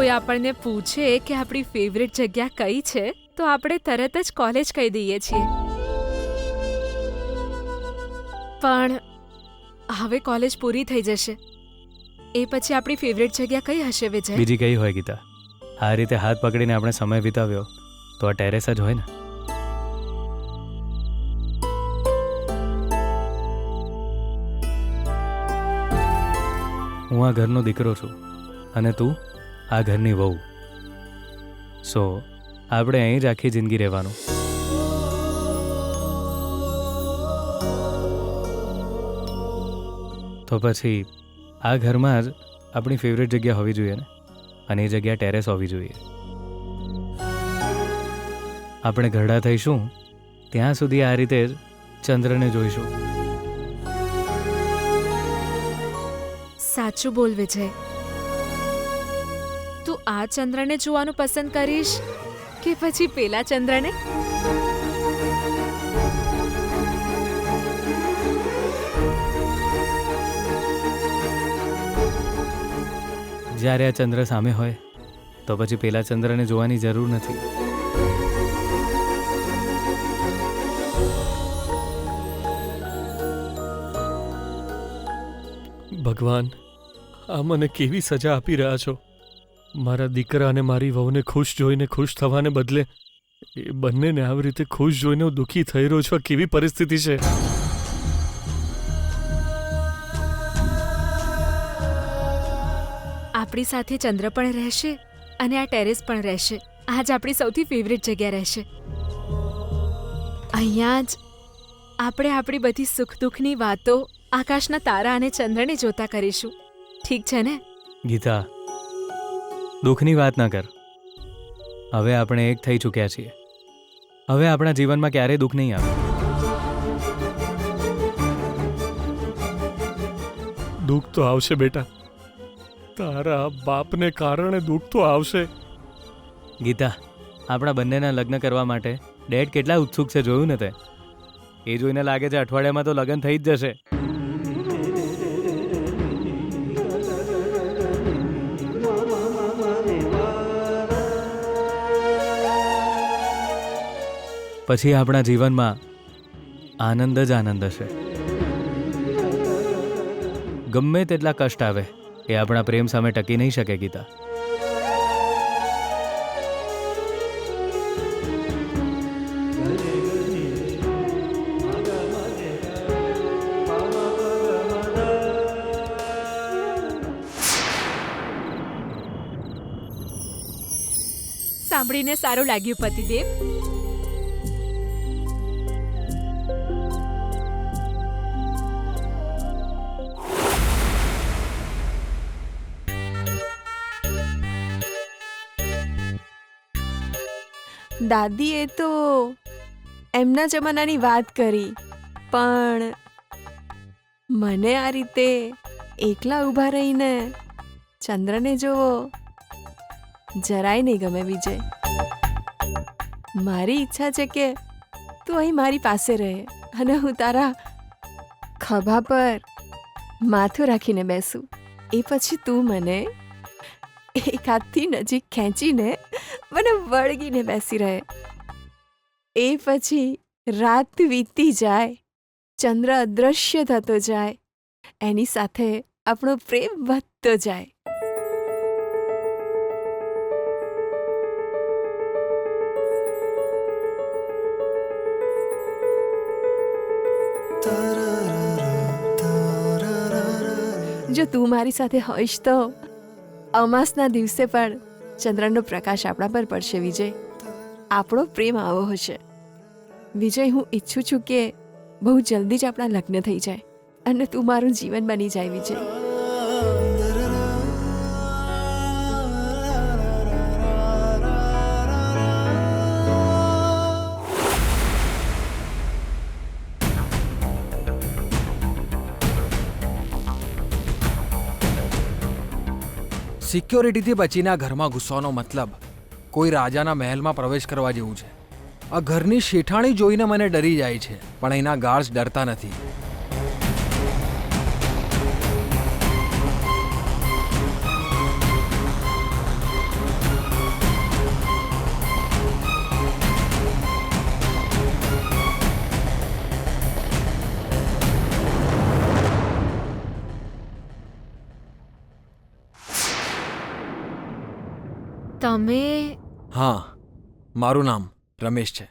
કોઈ આપણને પૂછે કે આપણી ફેવરિટ જગ્યા કઈ છે તો આપણે તરત જ કોલેજ કહી દઈએ છીએ. પણ હવે કોલેજ પૂરી થઈ જશે, એ પછી આપણી ફેવરિટ જગ્યા કઈ હશે વિજય? બીજી કઈ હોય ગીતા? આ રીતે હાથ પકડીને આપણે સમય વિતાવ્યો તો આ ટેરેસ જ હોય ને. હું આ ઘરનો દીકરો છું અને તું આ ઘરની વહુ. સો આપણે અહીં જ આખી જિંદગી રહેવાનું. તો પછી આ ઘરમાં જ આપણી ફેવરેટ જગ્યા હોવી જોઈએ ને, અને એ જગ્યા ટેરેસ હોવી જોઈએ. આપણે ઘરડા થઈશું ત્યાં સુધી આ રીતે જ ચંદ્રને જોઈશું. સાચું બોલ વિજય, તું આ ચંદ્રને જોવાનું પસંદ કરીશ કે પછી પેલા ચંદ્રને? જ્યારે આ ચંદ્ર સામે હોય તો પછી પેલા ચંદ્રને જોવાની જરૂર નથી. ભગવાન, આ મને કેવી સજા આપી રહ્યા છો? મારા દીકરા અને મારી વહુને ખુશ જોઈને ખુશ થવાને બદલે એ બંનેને આવી રીતે ખુશ જોઈને હું દુઃખી થઈ રહ્યો છું. આ કેવી પરિસ્થિતિ છે? આપણી સાથે ચંદ્ર પણ રહેશે અને આ ટેરેસ પણ રહેશે. આજ આપણી સૌથી ફેવરિટ જગ્યા રહેશે. અહીંયા જ આપણે આપણી બધી સુખ દુઃખની વાતો આકાશના તારા અને ચંદ્રને જોતા કરીશું. ઠીક છે ને? ગીતા, દુઃખની વાત ના કર. હવે આપણે એક થઈ ચૂક્યા છીએ. હવે આપણા જીવનમાં ક્યારેય દુઃખ નહીં આવે. દુઃખ તો આવશે બેટા, તારા બાપને કારણે દુઃખ તો આવશે. ગીતા, આપણા બંનેના લગ્ન કરવા માટે ડેડ કેટલા ઉત્સુક છે જોયું ને તે? એ જોઈને લાગે છે અઠવાડિયામાં તો લગ્ન થઈ જ જશે. પછી આપણા જીવનમાં આનંદ જ આનંદ હશે. ગમે તેટલા કષ્ટ આવે એ આપણા પ્રેમ સામે ટકી નહીં શકે ગીતા. સાંભળીને સારું લાગ્યું પતિદેવ. દાદીએ તો એમના જમાનાની વાત કરી, પણ મને આ રીતે એકલા ઊભા રહીને ચંદ્રને જોવો જરાય નહીં ગમે વિજય. મારી ઈચ્છા છે કે તું અહીં મારી પાસે રહે અને હું તારા ખભા પર માથું રાખીને બેસું. એ પછી તું મને એક હાથથી નજીક ખેંચીને મને વળગીને બેસી રહે. એ પછી રાત વીતી જાય, ચંદ્ર અદૃશ્ય થતો જાય, એની સાથે આપણો પ્રેમ વધતો જાય. જો તું મારી સાથે હોઈશ તો અમાસના દિવસે પણ ચંદ્રનો પ્રકાશ આપણા પર પડશે વિજય. આપણો પ્રેમ આવો હશે વિજય. હું ઈચ્છું છું કે બહુ જલ્દી જ આપણા લગ્ન થઈ જાય અને તું મારું જીવન બની જાય વિજય. સિક્યોરિટીથી બચીને આ ઘરમાં ઘૂસવાનો મતલબ કોઈ રાજાના મહેલમાં પ્રવેશ કરવા જેવું છે. આ ઘરની શેઠાણી જોઈને મને ડરી જાય છે, પણ એના ગાર્ડ્સ ડરતા નથી. તમે હા, મારું નામ રમેશ છે.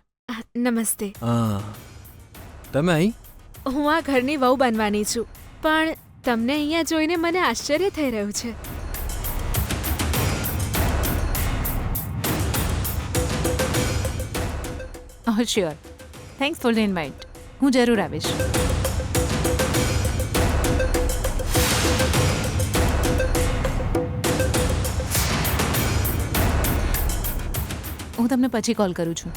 નમસ્તે. હા, તમે અહીં? હું આ ઘરની વહુ બનવાની છું, પણ તમને અહીંયા જોઈને મને આશ્ચર્ય થઈ રહ્યું છે. Sure, thanks for the invite. હું જરૂર આવીશ. હું તમને પછી કોલ કરું છું.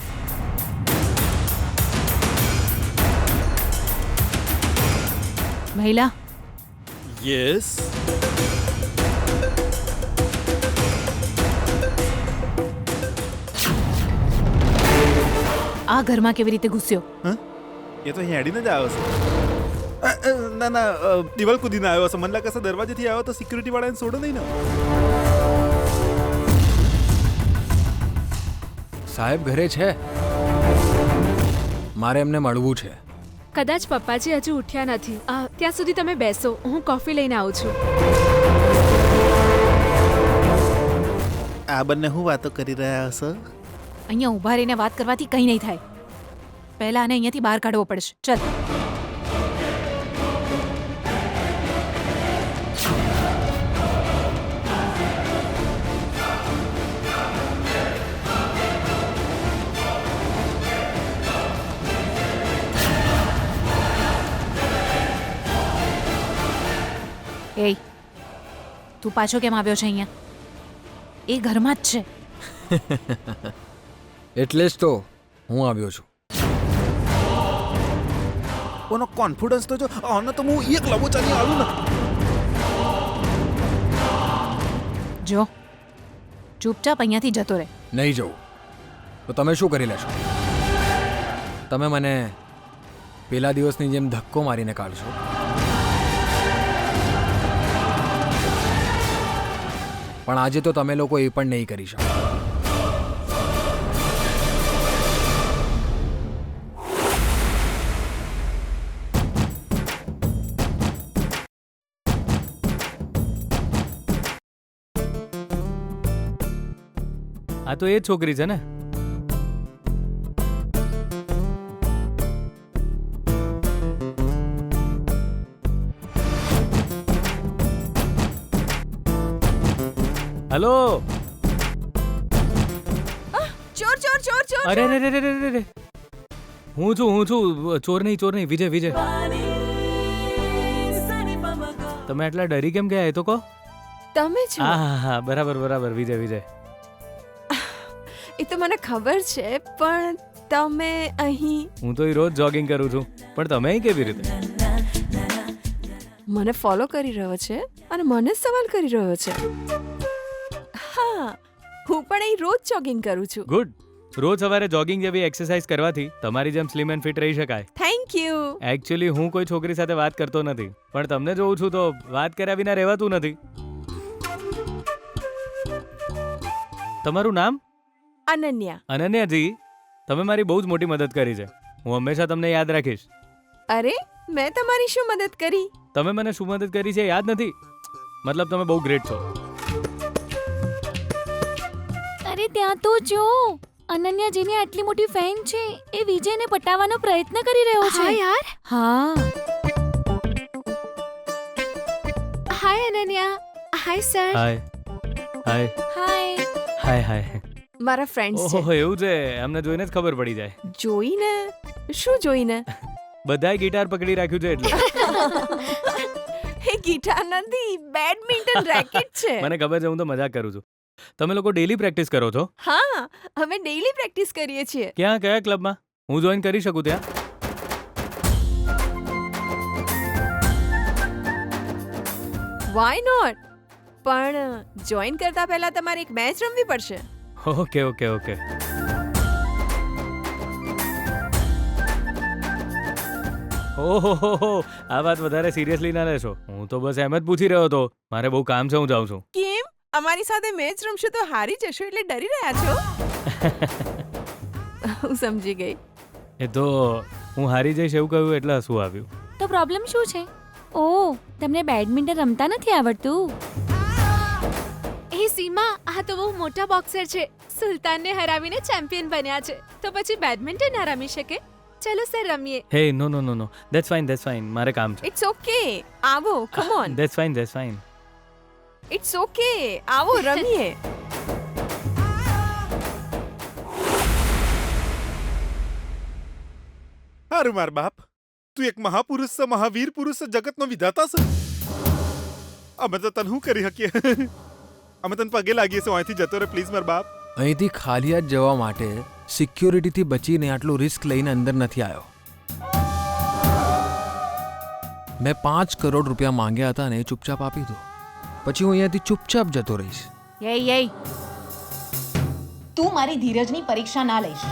મહિલા, યસ. આ ઘરમાં કેવી રીતે ઘૂસ્યો? એ તો હેડીને જ આવ્યો છે. ના ના, દિવાલ કૂદીને આવ્યો હશે. મને લાગે છે દરવાજેથી આવ્યો તો સિક્યુરિટી વાળાને છોડો નહીં ને. સાહેબ ઘરે છે? મારે એમને મળવું છે. કદાચ પપ્પાજી હજુ ઉઠ્યા નથી. ત્યાં સુધી તમે બેસો, હું કોફી લઈને આવું છું. આ બંને હું વાતો કરી રહ્યા હશો? અહીંયા ઊભા રહીને વાત કરવાથી કંઈ નહીં થાય. પહેલા આને અહીંયાથી બહાર કાઢવો પડશે. ચલ. એ તું પાછો કેમ આવ્યો છે અહીંયા? એ ઘરમાં જ છે. એટલે જ તો હું આવ્યો છું. કોનો કોન્ફિડન્સ તો જો. આને તો હું એક લબો ચાલી આવું ને. જો ચૂપચાપ અહીંયાથી જતો રહે. નહીં જવું તો તમે શું કરી લેશો? તમે મને પેલા દિવસની જેમ ધક્કો મારીને કાઢશો? પણ આજે તો તમે લોકો એ પણ નહીં કરી શકો. આ તો એ જ છોકરી છે ને? હેલો. ચોર ચોર ચોર ચોર! અરે રે રે રે રે રે. હું છું. ચોર નહીં, વિજય. તમે એટલા ડરી કેમ ગયા એ તો કહો. તમે છો? હા, બરાબર, વિજય. એ તો મને ખબર છે, પણ તમે અહીં હું તો રોજ જોગિંગ કરું છું, પણ તમે અહીં કેવી રીતે? મને ફોલો કરી રહ્યો છે અને મને જ સવાલ કરી રહ્યો છે. હા, હું પણ અહીં રોજ જોગિંગ કરું છું. ગુડ. રોજ સવારે જોગિંગ જેવી એક્સરસાઇઝ કરવાથી તમારી જેમ સ્લિમ એન્ડ ફિટ રહી શકાય. Thank you. એકચ્યુઅલી હું કોઈ છોકરી સાથે વાત કરતો નથી, પણ તમને જોઉં છું તો વાત કર્યા વિના રહેવાતું નથી. તમારું નામ? અનન્યા. અનન્યાજી, તમે મારી બહુ જ મોટી મદદ કરી છે. હું હંમેશા તમને યાદ રાખીશ. અરે, મેં તમારી શું મદદ કરી? તમે મને શું મદદ કરી છે યાદ નથી? મતલબ તમે બહુ ગ્રેટ છો. અરે ત્યાં તો જો, અનન્યા જેની આટલી મોટી ફેન છે એ વિજયને પટાવવાનો પ્રયત્ન કરી રહ્યો છે. હા યાર. હા. હાય અનન્યા. હાય સર. હાય. હાય. મારા ફ્રેન્ડ્સ છે. ઓહો, એવું છે? એમને જોઈને જ ખબર પડી જાય. જોઈને? શું જોઈને? બધાય ગિટાર પકડી રાખ્યું છે એટલે. એ ગિટાર નથી, બેડમિન્ટન રેકેટ છે. મને ખબર છે, હું તો મજાક કરું છું. તમે લોકો ડેલી પ્રેક્ટિસ કરો છો? હા, અમે ડેઈલી પ્રેક્ટિસ કરીએ છીએ. ક્યાં, કયા ક્લબમાં? હું જોઈન કરી શકું ત્યાં? Why not? પણ જોઈન કરતા પહેલા તમારે એક મેચ રમવી પડશે. ઓકે. ઓહો, આ વાત વધારે સિરિયસલી ના લેશો. હું તો બસ એમ જ પૂછી રહ્યો હતો. મારે બહુ કામ છે, હું જાઉં છું. કેમ? અમારી સાથે મેચ રમશો તો હારી જશો એટલે ડરી રહ્યા છો? હું સમજી ગઈ. એ તો હું હારી જઈશ એવું કહ્યું એટલે હસવું આવ્યું. તો પ્રોબ્લેમ શું છે? ઓહ, તમને બેડમિન્ટન રમતા નથી આવડતું? એ સીમા, આ તો બહુ મોટા બોક્સર છે. સુલતાનને હરાવીને ચેમ્પિયન બન્યા છે. તો પછી બેડમિન્ટન ના રમી શકે? ચલો સર રમીએ. હે નો નો નો નો ધેટ્સ ફાઇન મારે કામ છે. ઇટ્સ ઓકે, આવો, come on. That's fine. It's okay, આવો રમીએ. હારું માર બાપ, તું એક મહાપુરુષ છે, મહાવીર પુરુષ છે, જગતનો વિધાતા છે. અમે તો તને શું કરી શકીએ? અમે તને પગે લાગીએ છીએ, અહીંથી જતો રે પ્લીઝ માર બાપ. અહીંથી ખાલી હાથ જવા માટે સિક્યોરિટીથી બચીને આટલું રિસ્ક લઈને અંદર નથી આવ્યો. મેં 5 કરોડ રૂપિયા માંગ્યા હતા ને એ ચૂપચાપ આપી દો. પછી હું અહીંયાથી ચૂપચાપ જતો રહીશ. એય તું મારી ધીરજની પરીક્ષા ના લઈશ.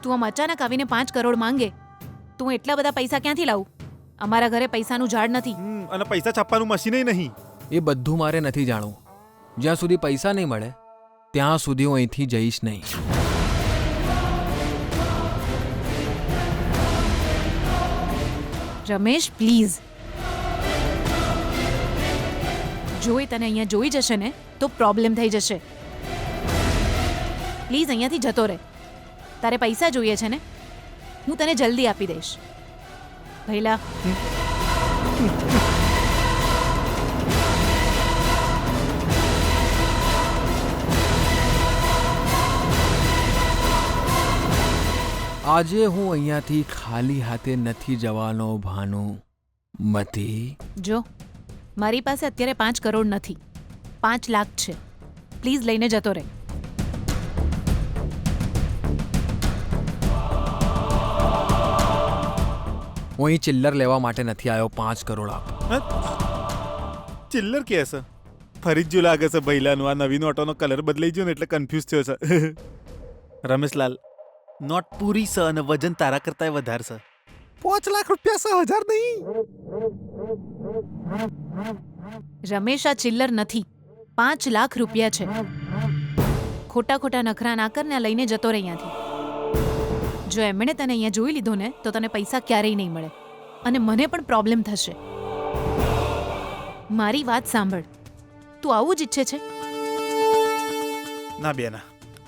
તું આમ અચાનક આવીને 5 કરોડ માંગે, તું એટલા બધા પૈસા ક્યાંથી લાવું? અમારા ઘરે પૈસાનું ઝાડ નથી. અને પૈસા છાપવાનું મશીન નહીં. એ બધું મારે નથી જાણવું. જ્યાં સુધી પૈસા નહીં મળે ત્યાં સુધી હું અહીંથી જઈશ નહીં. રમેશ પ્લીઝ, જો એ તને અહીંયા જોઈ જશે ને તો પ્રોબ્લેમ થઈ જશે. પ્લીઝ અહીંયાથી જતો રહે. તારે પૈસા જોઈએ છે ને? હું તને જલ્દી આપી દઈશ. ભઈલા, આજે હું અહીંયાથી ખાલી હાથે નથી જવાનો ભાનુ મતી. જો મારી પાસે અત્યારે 5 કરોડ નથી, 5 લાખ છે. પ્લીઝ લઈને જતો રહે. હું અહીં ચિલ્લર લેવા માટે નથી આવ્યો. 5 કરોડ આપ. ચિલ્લર કે છે? ફરી જ જો લાગે છે ભઈલાનું. આ નવી નોટોનો કલર બદલાઈ ગયો ને એટલે કન્ફ્યુઝ થયો છે. રમેશલાલ, નોટ પૂરી છે અને વજન તારા કરતાંય વધારે છે. 5 લાખ રૂપિયા 1000 નહીં. રમેશ, આ ચિલ્લર નથી, 5 લાખ રૂપિયા છે. ખોટા નખરા ના કર ને લઈને જતો રહે અહીંયાથી. જો એમણે તને અહીંયા જોઈ લીધો ને તો તને પૈસા ક્યારેય નહીં મળે અને મને પણ પ્રોબ્લેમ થશે. મારી વાત સાંભળ, તું આવું જ ઈચ્છે છે? ના બેના,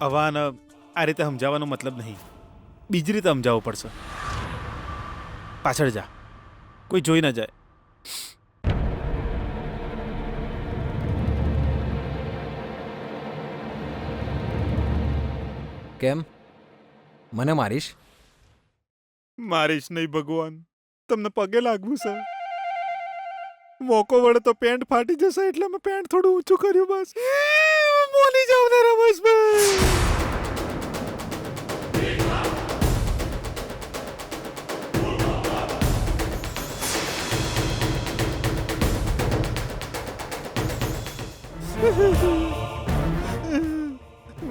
અવાન આ રીતે સમજાવવાનો મતલબ નહીં. બીજી રીતે સમજાવવું પડશે. પાછળ જા, કોઈ જોઈ ના જાય. કેમ? મને મારીશ? મારીશ નહીં ભગવાન, તમને પગે લાગવું છે. મોકો વળે તો પેન્ટ ફાટી જશે એટલે મેં પેન્ટ થોડું ઊંચું કર્યું. બસ મોની જાવ ને રમેશભાઈ.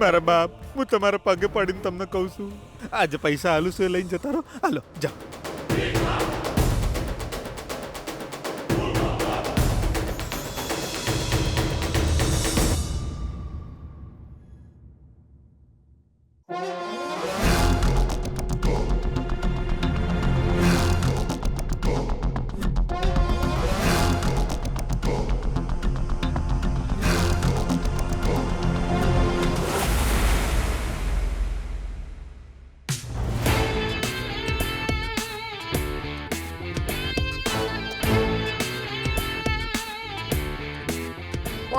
મારા બાપ, હું તમારા પગે પડીને તમને કહું છું, આજે પૈસા હાલું છું એ લઈને જતા રહો. હાલો જાઓ.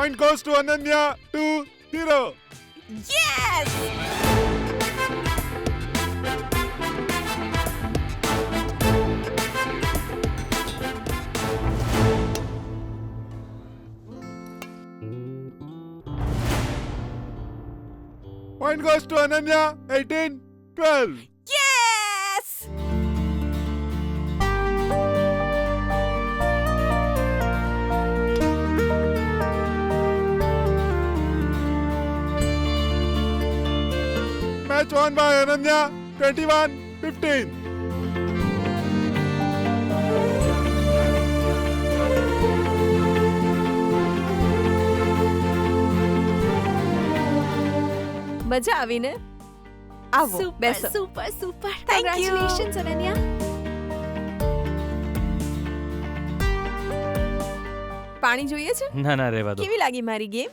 Point goes to Ananya 2-0. Yes! Point goes to Ananya 18-12. Yes! Match won by Ananya 21-15. મજા આવી ને? આવો સુપર બેસો. Super super. Thank you. Congratulations, Ananya. પાણી જોઈએ છે? ના ના રહેવા દો. કેવી લાગી મારી ગેમ?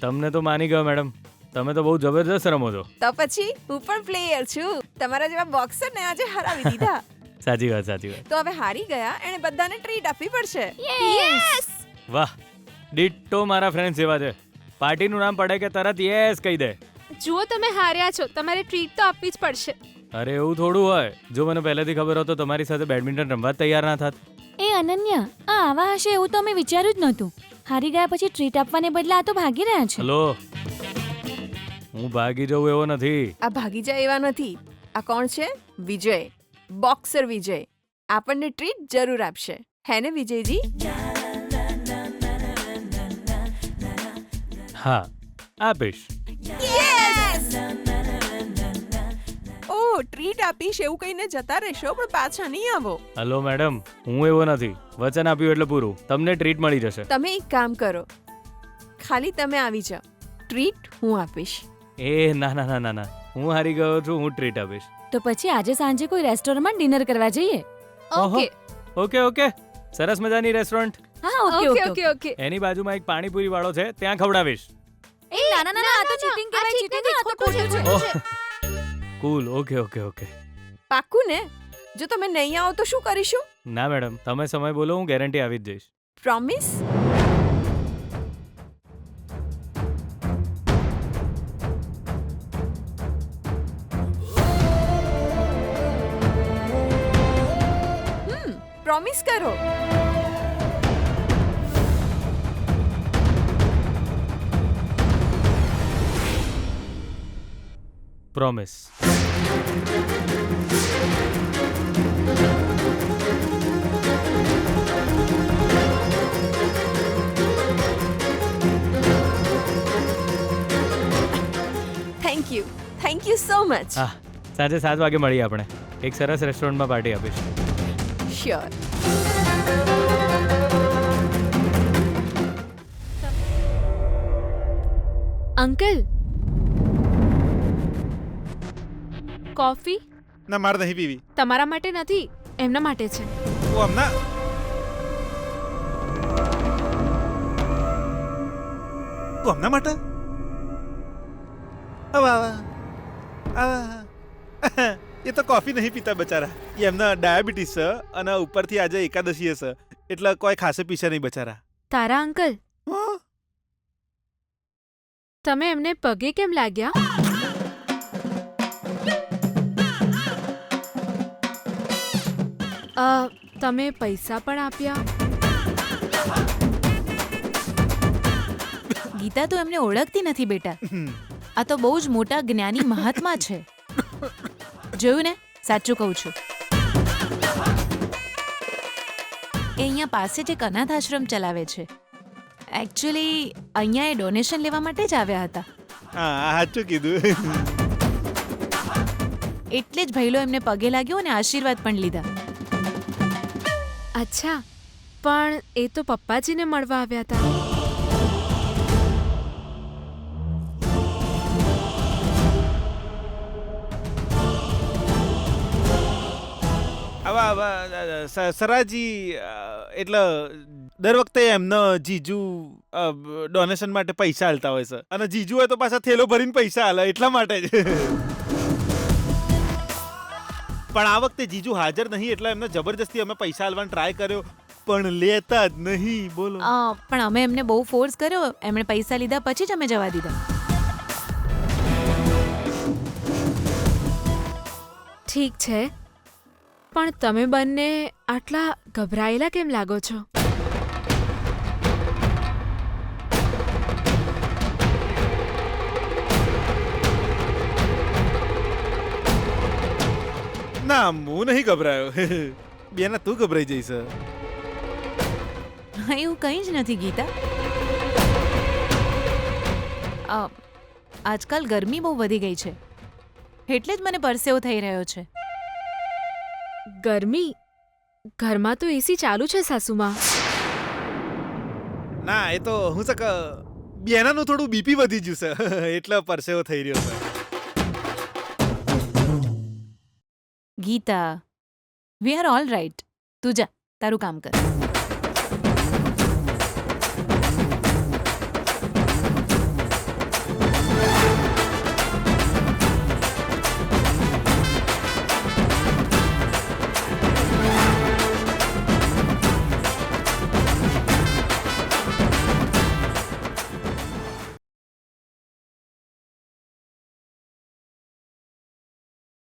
તમને તો માની ગયો મેડમ, તમે તો બહુ જબરજસ્ત રમો છો. તો પછી હું પણ પ્લેયર છું. તમારા જેવા બોક્સર ને આજે હરાવી દીધા. સાચી વાત, સાચી વાત. તો હવે હારી ગયા એને બધાને ટ્રીટ આપવી પડશે. યસ વાહ, ડિટ્ટો મારા ફ્રેન્ડ્સ જેવા છે. પાર્ટીનું નામ પડે કે તરત યસ કહી દે. જુઓ તમે હાર્યા છો, તમારે ટ્રીટ તો આપવી જ પડશે. અરે એવું થોડું હોય, જો મને પહેલેથી ખબર હોત તો તમારી સાથે બેડમિન્ટન રમવા જ તૈયાર ના થાત. એ અનન્યા, આ આવા હશે એવું તો અમે વિચાર્યું જ નહોતું. હારી ગયા પછી ટ્રીટ આપવાને બદલે આ તો ભાગી રહ્યા છે. હલો, હું ભાગી જવું એવો નથી. આ ભાગી જાય એવા નથી. આ કોણ છે? વિજય, બોક્સર વિજય. આપણને ટ્રીટ જરૂર આપશે, હે ને વિજયજી? હા, આપીશ. ઓ ટ્રીટ આપીશ એવું કહીને જતા રહેશો પણ પાછા નહીં આવો. હલો મેડમ, હું એવો નથી. વચન આપ્યું એટલે પૂરું. તમને ટ્રીટ મળી જશે. તમે એક કામ કરો, ખાલી તમે આવી જાઓ, ટ્રીટ હું આપીશ. એ ના ના ના ના ના, હું હારી ગયો છું, હું ટ્રીટ આપીશ. તો પછી આજે સાંજે કોઈ રેસ્ટોરન્ટમાં ડિનર કરવા જઈએ. ઓકે ઓકે ઓકે, સરસ મજાની રેસ્ટોરન્ટ. હા okay okay okay okay okay. એની બાજુમાં એક પાણીપુરી વાળો છે, ત્યાં ખવડાવીશ. એ ના ના ના, આ તો ચીટિંગ કહેવાય. ચીટિંગ આ તો ખોટું છે. કુલ, ઓકે ઓકે ઓકે. પાક્કું ને? જો તમે નહીં આવો તો શું કરીશું? ના મેડમ, તમે સમય બોલો, હું ગેરંટી આવી જ જઈશ. પ્રોમિસ? પ્રોમિસ કરો. Promise. Thank you so much. હા, સાંજે 7 વાગે મળીએ આપણે. એક સરસ રેસ્ટોરન્ટમાં પાર્ટી આપીશ. શ્યોર. અંકલ, કોફી ના મારે નહીં પીવી. તમારા માટે નથી, એમના માટે છે. ઓ હમણાં હમણાં માટે એ તો કોફી નહીં પીતા બચારા. એમના ડાયાબિટીસ છે અને ઉપરથી આજે એકાદશી હશે એટલે કોઈ ખાસે પીશે નહીં બચારા. તારા અંકલ, હા? તમે એમને પગે કેમ લાગ્યા? તમે પૈસા પણ આપ્યા? ગીતા તો એમને ઓળખતી નથી બેટા. આ તો બહુ જ મોટા જ્ઞાની મહાત્મા છે. જોયું ને, સાચું કહું છું. એ અહીંયા પાસે જ એક અનાથ આશ્રમ ચલાવે છે. એકચ્યુઅલી અહીંયા એ ડોનેશન લેવા માટે જ આવ્યા હતા. હા સાચું કીધું. એટલે જ ભઈલો એમને પગે લાગ્યો અને આશીર્વાદ પણ લીધા. અચ્છા, પણ એ તો પપ્પાજીને મળવા આવ્યા હતા. સરાજી એટલે દર વખતે એમનો જીજુ ડોનેશન માટે પૈસા આલતા હોય છે અને જીજુ હોય તો પાછા થેલો ભરીને પૈસા આલે એટલા માટે જ. પણ આ વખતે જીજુ હાજર નહીં એટલે એમને જબરજસ્તી અમે પૈસા આલવાનો ટ્રાય કર્યો પણ લેતા જ નહીં. બોલો. પણ અમે એમને બહુ ફોર્સ કર્યો. એમણે પૈસા લીધા પછી જ અમે જવા દીધા. ઠીક છે, પણ તમે બંને આટલા ગભરાયેલા કેમ લાગો છો? ના હું નહીં ગભરાયો. બેના તું ગભરાઈ જઈશ. એવું કંઈ જ નથી ગીતા. આજકાલ ગરમી બહુ વધી ગઈ છે એટલે જ મને પરસેવો થઈ રહ્યો છે. ગરમી? ઘરમાં તો એસી ચાલુ છે સાસુમાં. ના એ તો હું સક બેનાનું થોડું બીપી વધી ગયું છે એટલે પરસેવો થઈ રહ્યો છે. Geeta, we are all right. તું જા, તારું કામ કર.